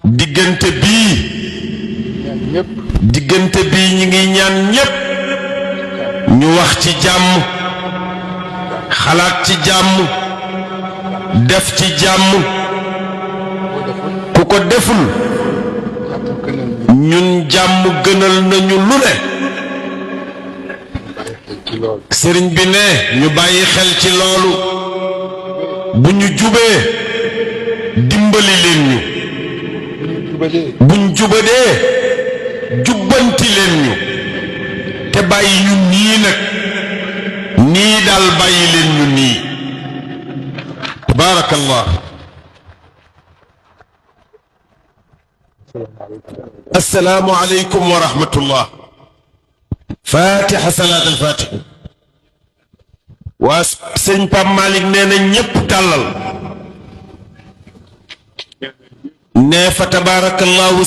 diggante bii ñi ngi ñaan ñépp ñu wax ci jàmm xalaat ci jàmm def ci jàmm ku ko deful ñun jàmm gënal nañu lu ne sëriñ bi ne ñu bàyyi xel ci loolu bu ñu jubee dimbali leen ñu buñ jubadee jubbanti leen ñu te bàyyi ñu nii nag nii daal bàyyi leen ñu nii tabaarakallah assalaamu aleykum wa rahmatullah fatiha salaat al fatiha waa sëñ Pape Malick nee na ñépp tàllal ne fa tabaarakallahu